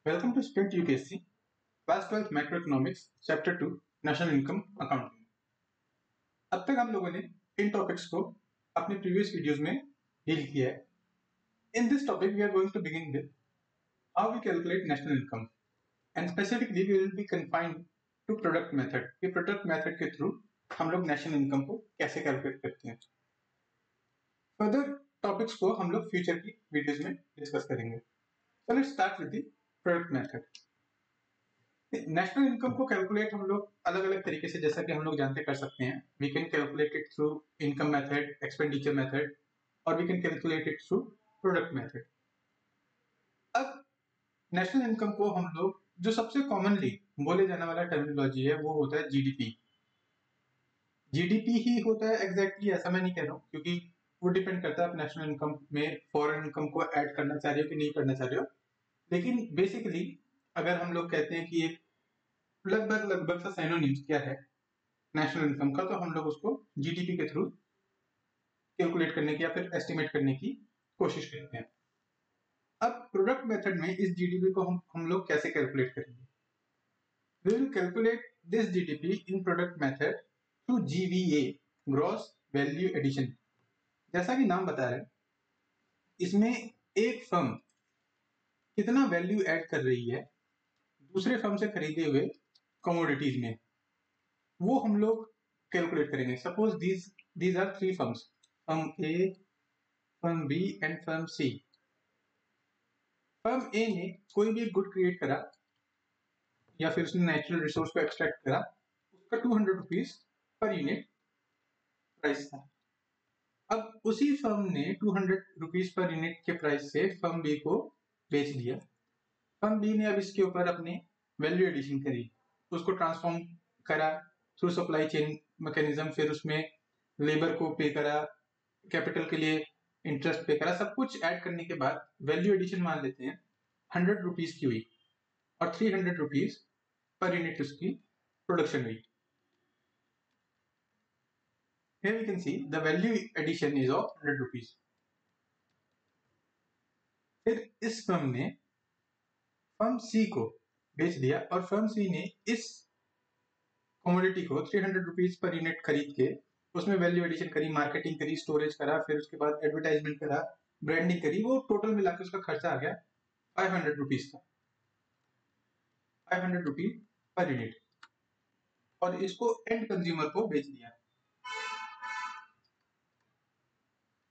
Welcome to Sprint UPSC, Class 12 Macroeconomics, Chapter 2, National Income Accounting। अब तक हम लोगों ने इन टॉपिक्स को अपने प्रीवियस वीडियोस में डील किया है। In this topic, we are going to begin with how we calculate national income, and specifically we will be confined to product method। कि product method के थ्रू हम लोग national income को कैसे calculate करते हैं। फर्दर टॉपिक्स को हम लोग फ्यूचर की वीडियोस में डिस्कस करेंगे। So let's start with the product method। National income को कैलकुलेट हम लोग अलग अलग तरीके से, जैसा कि हम लोग जानते कर सकते हैं। We can calculate it through income method, expenditure method, और we can calculate it through product method. अब नेशनल इनकम को हम लोग जो सबसे कॉमनली बोले जाने वाला टर्मिनोलॉजी है वो होता है जीडीपी। जीडीपी ही होता है एग्जैक्टली, ऐसा मैं नहीं कह रहा हूँ, क्योंकि वो डिपेंड करता है आप नेशनल इनकम में फॉरेन इनकम को ऐड करना चाह रहे हो कि नहीं करना चाह रहे हो। लेकिन बेसिकली अगर हम लोग कहते हैं कि एक लगभग सा सिनोनिम्स क्या है नेशनल इनकम का, तो हम लोग उसको जीडीपी के थ्रू कैलकुलेट करने की या फिर एस्टिमेट करने की कोशिश करते हैं। अब प्रोडक्ट मेथड में इस जीडीपी को हम लोग कैसे कैलकुलेट करेंगे? We will calculate this GDP in product method through GVA, gross value addition. जैसा कि नाम बता रहे हैं, इसमें एक फर्म कितना वैल्यू ऐड कर रही है दूसरे फर्म से खरीदे हुए कमोडिटीज में, वो हम लोग कैलकुलेट करेंगे। Suppose these are three firms, firm A, firm B and firm C. Firm A ने कोई भी एक गुड क्रिएट करा या फिर उसने नेचुरल रिसोर्स को एक्सट्रैक्ट करा, उसका 200 रुपीज पर यूनिट प्राइस था। अब उसी फर्म ने 200 रुपीज पर यूनिट के प्राइस से फर्म बी को बेच दिया। फर्म बी ने अब इसके ऊपर अपने वैल्यू एडिशन करी, उसको ट्रांसफॉर्म करा थ्रू सप्लाई चेन मैकेनिज्म, फिर उसमें लेबर को पे करा, कैपिटल के लिए इंटरेस्ट पे करा, सब कुछ ऐड करने के बाद वैल्यू एडिशन मान लेते हैं 100 रुपीज की हुई और 300 रुपीज पर यूनिट उसकी प्रोडक्शन हुई। Here we can see the value addition is of 100 rupees। फिर इस फर्म ने फर्म सी को बेच दिया और फर्म सी ने इस कमोडिटी को 300 रुपीज पर यूनिट खरीद के उसमें वैल्यू एडिशन करी, मार्केटिंग करी, स्टोरेज करा, फिर उसके बाद एडवर्टाइजमेंट करा, ब्रांडिंग करी। वो टोटल मिलाकर उसका खर्चा आ गया 500 रुपीज का, 500 रुपीज पर यूनिट, और इसको एंड कंज्यूमर को बेच दिया।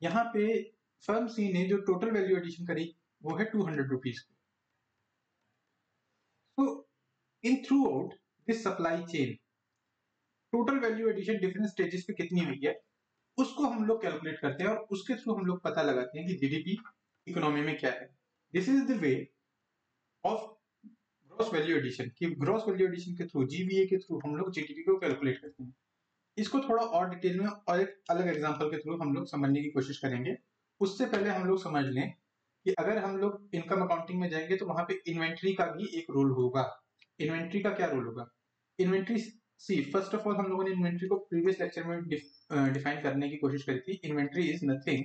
यहाँ पे फर्म सी ने जो टोटल वैल्यू एडिशन करी वो है 200 रुपीज की। So in throughout this supply chain total value addition different stages पे कितनी हुई है उसको हम लोग कैलकुलेट करते हैं और उसके थ्रू हम लोग पता लगाते हैं कि जीडीपी इकोनॉमी में क्या है। This is the way of gross value addition, कि ग्रॉस वैल्यू एडिशन के थ्रू, जीवीए के थ्रू हम लोग जीडीपी को कैलकुलेट करते हैं। इसको थोड़ा और डिटेल में और एक अलग एग्जांपल के थ्रू हम लोग समझने की कोशिश करेंगे। उससे पहले हम लोग समझ लें कि अगर हम लोग इनकम अकाउंटिंग में जाएंगे तो वहां पे इन्वेंट्री का भी एक रोल होगा। इन्वेंट्री का क्या रोल होगा? Inventory see, first of all हम लोगों ने इन्वेंट्री को प्रीवियस लेक्चर में डिफाइन करने की कोशिश करी थी। Inventory is nothing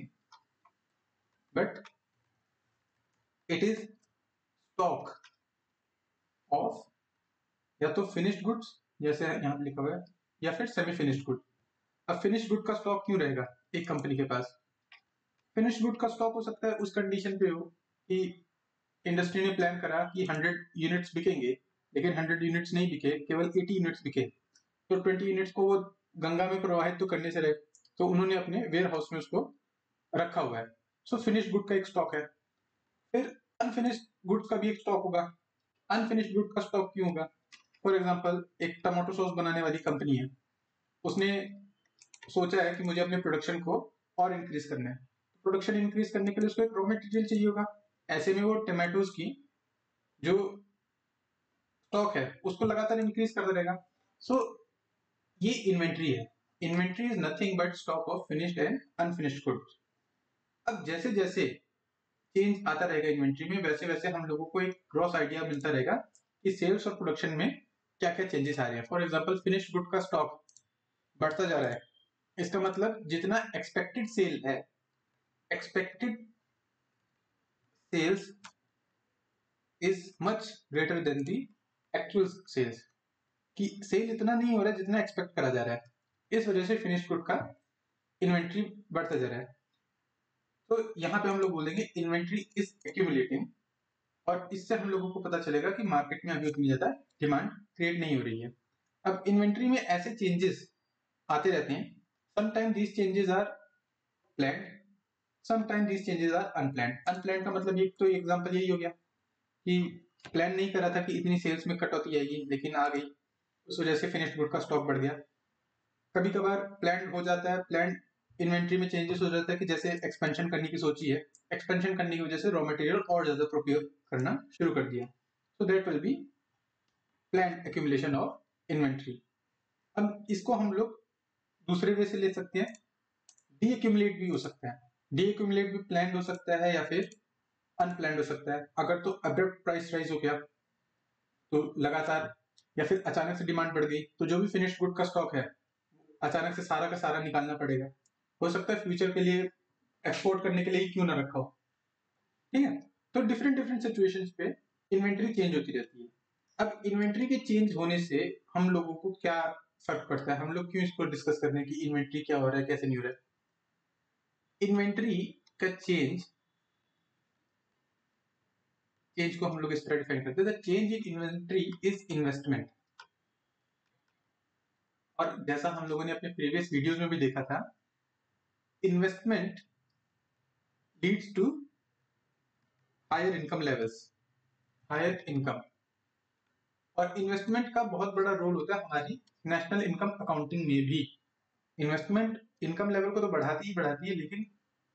but it is stock of या तो फिनिश्ड गुड्स, जैसे यहाँ पे लिखा हुआ है, या फिर सेमी फिनिश्ड गुड। अब फिनिश्ड गुड का स्टॉक क्यों रहेगा एक कंपनी के पास? फिनिश्ड गुड का स्टॉक हो सकता है उस कंडीशन पे हो कि इंडस्ट्री ने प्लान करा कि 100 यूनिट्स बिकेंगे, लेकिन 100 यूनिट्स नहीं बिके, केवल 80 यूनिट्स बिके, तो 20 यूनिट्स को वो गंगा में प्रवाहित तो करने से रहे, तो उन्होंने अपने वेयर हाउस में उसको रखा हुआ है। सो फिनिश्ड गुड का एक स्टॉक है। फिर अनफिनिश्ड गुड्स का भी एक स्टॉक होगा। अनफिनिश्ड गुड का स्टॉक क्यों होगा? फॉर एग्जाम्पल एक टमाटो सॉस बनाने वाली कंपनी है, उसने सोचा है कि मुझे अपने प्रोडक्शन को और इंक्रीज करना है। प्रोडक्शन इंक्रीज करने के लिए उसको एक रॉ मटेरियल चाहिए होगा। ऐसे में वो टमाटोज की जो स्टॉक है उसको लगातार इंक्रीज करता रहेगा। सो ये इन्वेंट्री है। Inventory is nothing but stock of finished and unfinished goods. अब जैसे जैसे चेंज आता रहेगा इन्वेंट्री में, वैसे वैसे हम लोगों को एक ग्रॉस आइडिया मिलता रहेगा कि सेल्स और प्रोडक्शन में क्या क्या चेंजेस आ रहे हैं। फॉर एग्जाम्पल फिनिश्ड गुड का स्टॉक बढ़ता जा रहा है, इसका मतलब जितना एक्सपेक्टेड सेल है, expected sales is much greater than the actual sales, कि सेल इतना नहीं हो रहा है जितना एक्सपेक्ट करा जा रहा है, इस वजह से फिनिश गुड का इन्वेंट्री बढ़ता जा रहा है। तो यहाँ पे हम लोग बोलेंगे इन्वेंट्री इज एक्यूमुलेटिंग, और इससे हम लोगों को पता चलेगा कि मार्केट में अभी उतनी ज्यादा डिमांड क्रिएट नहीं हो रही है। अब इन्वेंट्री में ऐसे चेंजेस आते रहते हैं, sometime these changes are planned, sometime these changes are unplanned. Unplanned का मतलब एक तो एग्जांपल यही हो गया कि प्लान नहीं करा था कि इतनी सेल्स में कटौती आएगी, लेकिन आ गई, उस वजह से फिनिश्ड गुड का स्टॉक बढ़ गया। कभी कभार प्लान हो जाता है, प्लान इन्वेंट्री में चेंजेस हो जाता है कि जैसे एक्सपेंशन करने की सोची है, एक्सपेंशन करने की वजह से रॉ मटेरियल और ज्यादा प्रोक्योर करना शुरू कर दिया, so that will be plan accumulation of inventory. अब इसको हम लोग दूसरे वे से ले सकते हैं, डी एक्यूमुलेट भी हो सकता है। डी एक्यूमुलेट भी प्लान हो सकता है या फिर अनप्लान्ड हो सकता है। अगर तो अब्रप्ट प्राइस राइज हो गया तो लगातार, या फिर अचानक से डिमांड बढ़ गई, तो जो भी फिनिश्ड गुड का स्टॉक है अचानक से सारा का सारा निकालना पड़ेगा। हो सकता है फ्यूचर के लिए एक्सपोर्ट करने के लिए क्यों ना रखा हो, ठीक है। तो डिफरेंट डिफरेंट सिचुएशंस पे इन्वेंट्री चेंज होती रहती है। अब इन्वेंट्री के चेंज होने से हम लोगों को क्या फर्क पड़ता है, हम लोग क्यों इसको डिस्कस कर रहे हैं कि इन्वेंट्री क्या हो रहा है कैसे नहीं हो रहा है। इन्वेंट्री का चेंज को हम लोग इस तरह डिफाइन करते हैं, the change in inventory is investment. और जैसा हम लोगों ने अपने प्रीवियस वीडियोस में भी देखा था, investment leads to higher income levels, higher income. और इन्वेस्टमेंट का बहुत बड़ा रोल होता है हमारी नेशनल इनकम अकाउंटिंग में भी। इन्वेस्टमेंट इनकम लेवल को तो बढ़ाती है, लेकिन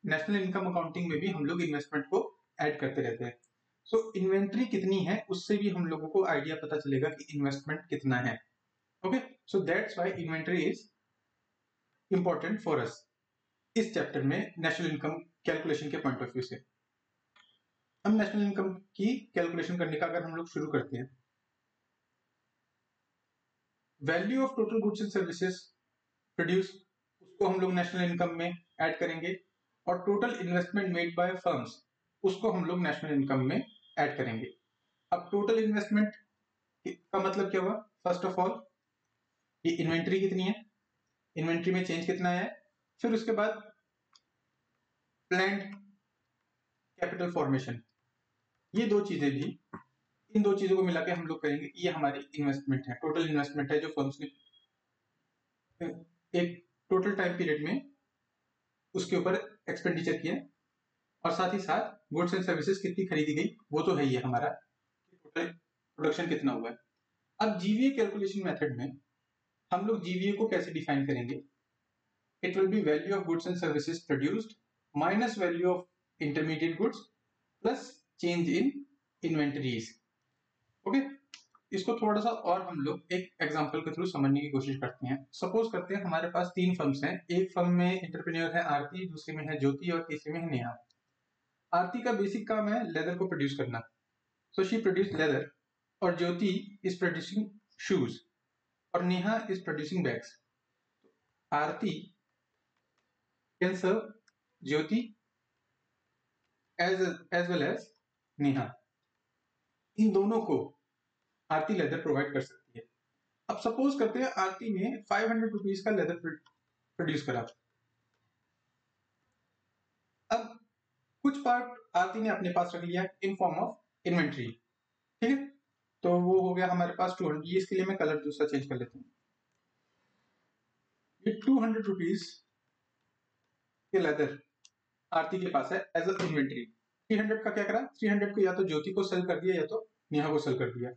नेशनल इनकम अकाउंटिंग में भी हम लोग इन्वेस्टमेंट को ऐड करते रहते हैं। सो इन्वेंट्री कितनी है उससे भी हम लोगों को आइडिया पता चलेगा कि इन्वेस्टमेंट कितना है। Okay, so that's why inventory is important for us इस चैप्टर में नेशनल इनकम कैलकुलेशन के पॉइंट ऑफ व्यू से। हम नेशनल इनकम की कैलकुलेशन करने का अगर हम लोग शुरू करते हैं, value of total goods and services produce, उसको हम लोग नेशनल इनकम में ऐड करेंगे, और total investment made by firms उसको हम लोग नेशनल इनकम में ऐड करेंगे। अब टोटल इन्वेस्टमेंट का मतलब क्या हुआ, फर्स्ट ऑफ ऑल ये इन्वेंट्री कितनी है, इन्वेंट्री में चेंज कितना है, फिर उसके बाद प्लान्ड कैपिटल फॉर्मेशन, ये दो चीजें भी, इन दो चीजों को मिला के हम लोग करेंगे कि ये हमारी इन्वेस्टमेंट है, टोटल इन्वेस्टमेंट है जो फर्म्स ने एक टोटल टाइम पीरियड में उसके ऊपर एक्सपेंडिचर किया, और साथ ही साथ गुड्स एंड सर्विसेज कितनी खरीदी गई वो तो है ही है हमारा, टोटल प्रोडक्शन कितना हुआ है। अब जीवीए कैलकुलेशन मेथड में हम लोग जीवीए को कैसे डिफाइन करेंगे, it will be value of goods and services produced minus value of intermediate goods plus change in inventories. Okay, इसको थोड़ा सा और हम लोग एक एग्जांपल के थ्रू समझने की कोशिश करते हैं। सपोज करते हैं हमारे पास 3 फर्म्स हैं, एक फर्म में एंटरप्रेन्योर है आरती, दूसरी में है ज्योति और तीसरी में है नेहा। आरती का बेसिक काम है लेदर को प्रोड्यूस करना, सो शी प्रोड्यूस लेदर, और ज्योति इज प्रोड्यूसिंग शूज, और Neha is producing bags. Aarti can serve Jyoti as well as Neha, इन दोनों को आरती लेदर प्रोवाइड कर सकती है। अब सपोज करते हैं आरती ने 500 रुपीज का लेदर प्रोड्यूस करा। अब कुछ पार्ट आरती ने अपने पास रख लिया इन फॉर्म ऑफ इन्वेंट्री, ठीक है, तो वो हो गया हमारे पास 200। इसके लिए मैं कलर दूसरा चेंज कर लेता हूँ। ये 200 रुपीज के लेदर आरती के पास है एज अ इन्वेंट्री। 300 का क्या करा, 300 को या तो ज्योति को सेल कर दिया या तो नेहा को सेल कर दिया।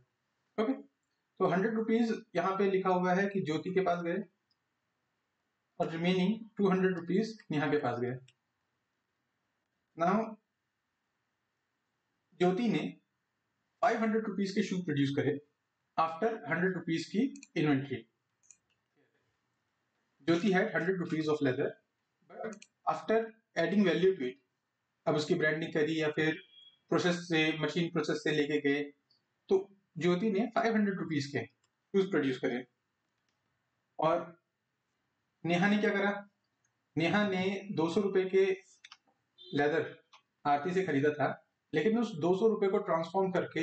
ओके, तो 100 रुपीज यहाँ पे लिखा हुआ है कि ज्योति के पास गए, और रिमेनिंग 200 रुपीज नेहा के पास गए। नाउ ज्योति ने 500 रुपीज के शू प्रोड्यूस करे आफ्टर 100 रुपीज की inventory. Jyoti had 100 rupees of leather, but after adding value to it, अब उसकी ब्रांडिंग करी या फिर प्रोसेस से, मशीन प्रोसेस से लेके गए, तो ज्योति ने 500 रुपीज के शूज प्रोड्यूस करे। और नेहा ने क्या करा, नेहा ने 200 रुपए के लेदर आरती से खरीदा था, लेकिन उस 200 रुपए को ट्रांसफॉर्म करके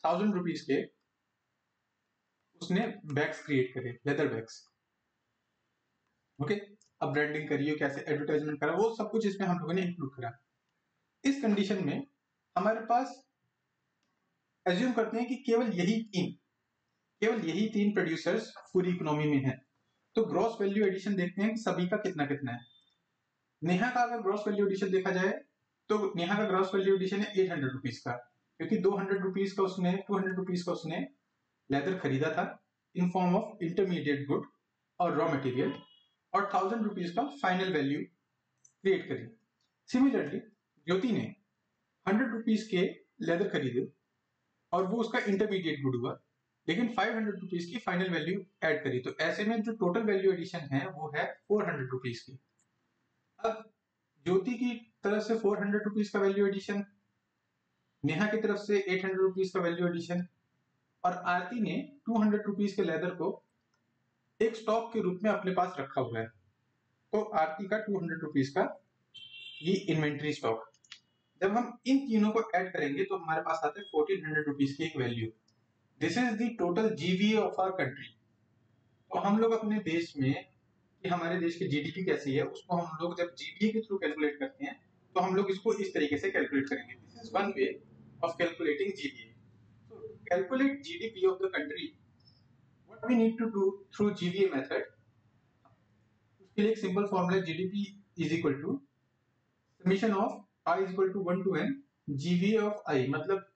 1000 रुपीज के उसने बैग्स क्रिएट करे, लेदर बैग्स। ओके, अब ब्रांडिंग करिए, कैसे एडवर्टाइजमेंट करा, वो सब कुछ इसमें हम लोगों ने इंक्लूड करा। इस कंडीशन में हमारे पास एज्यूम करते हैं कि केवल यही तीन प्रोड्यूसर्स पूरी इकोनॉमी में हैं। तो ग्रॉस वैल्यू एडिशन देखते हैं कि सभी का कितना कितना है। नेहा का अगर ग्रॉस वैल्यू एडिशन देखा जाए तो नेहा का ग्रॉस वैल्यू एडिशन है 800 रुपीज का, क्योंकि 200 रुपीज का उसने लेदर खरीदा था in form of intermediate good और रॉ मटेरियल, और 1000 रुपीज का फाइनल वैल्यू क्रिएट करी। सिमिलरली ज्योति ने 100 रुपीज के लेदर खरीदे और वो उसका इंटरमीडिएट गुड हुआ, लेकिन 500 रुपीज की फाइनल वैल्यू ऐड करी। तो ऐसे में जो टोटल वैल्यू एडिशन है वो है 400 रुपीज की। अब ज्योति की तरफ से 400 रुपीज का वैल्यू एडिशन, नेहा की तरफ से 800 रुपीज का वैल्यू एडिशन, और आरती ने 200 रुपीज के लेदर को एक स्टॉक के रूप में अपने पास रखा हुआ है। तो आरती का 200 रुपीज का ये इन्वेंट्री स्टॉक। जब हम इन तीनों को ऐड करेंगे तो हमारे पास आता है 1400 रुपीज की एक वैल्यू। This is the total GVA of our country. तो हम लोग अपने देश में कि हमारे देश की जीडीपी कैसी है उसको हम लोग जब जीवीए के थ्रू कैलकुलेट करते हैं तो हम लोग इसको इस तरीके से कैलकुलेट करेंगे। This is one way of calculating GVA. So calculate GDP of the country. What we need to do through GVA method? उसके लिए एक simple formula GDP is equal to summation of I is equal to 1 to n GVA of I, मतलब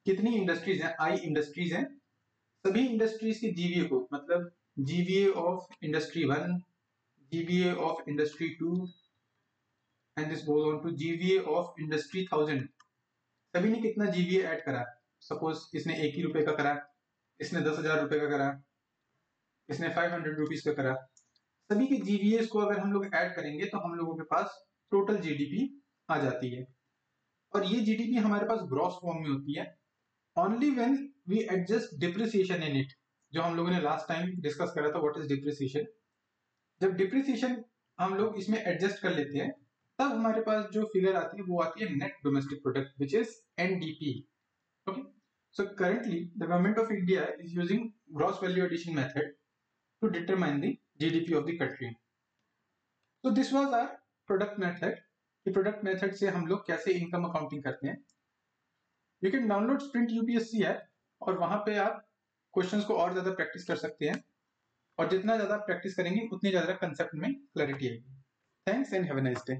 कितनी industries हैं, I industries हैं, सभी industries की GVA को, मतलब GVA of industry 1, GVA of industry 2 and this goes on to GVA of industry 1000। सभी ने कितना GVA ऐड करा, सपोज इसने 1 ही रुपए का करा, इसने 10,000 रुपए का करा, इसने 500 रुपीज का करा। सभी के जीवीएस को अगर हम लोग ऐड करेंगे तो हम लोगों के पास टोटल जीडीपी आ जाती है। और ये जीडीपी हमारे पास ग्रॉस फॉर्म में होती है only when we adjust depreciation in it, जो हम लोगों ने लास्ट टाइम डिस्कस करा था व्हाट इज डिप्रिसिएशन। जब डिप्रिसिएशन हम लोग इसमें एडजस्ट कर लेते हैं तब हमारे पास जो फिगर आती है वो आती है net domestic product, which is NDP. Okay, so currently the government of India is using gross value addition method to determine the GDP of the country. So this was our product method. कि product method से हम लोग कैसे income accounting करते हैं। You can download Sprint UPSC app और वहां पे आप क्वेश्चंस को और ज्यादा प्रैक्टिस कर सकते हैं, और जितना ज्यादा प्रैक्टिस करेंगे उतनी ज्यादा कंसेप्ट में क्लैरिटी आएगी। Thanks and have a nice day.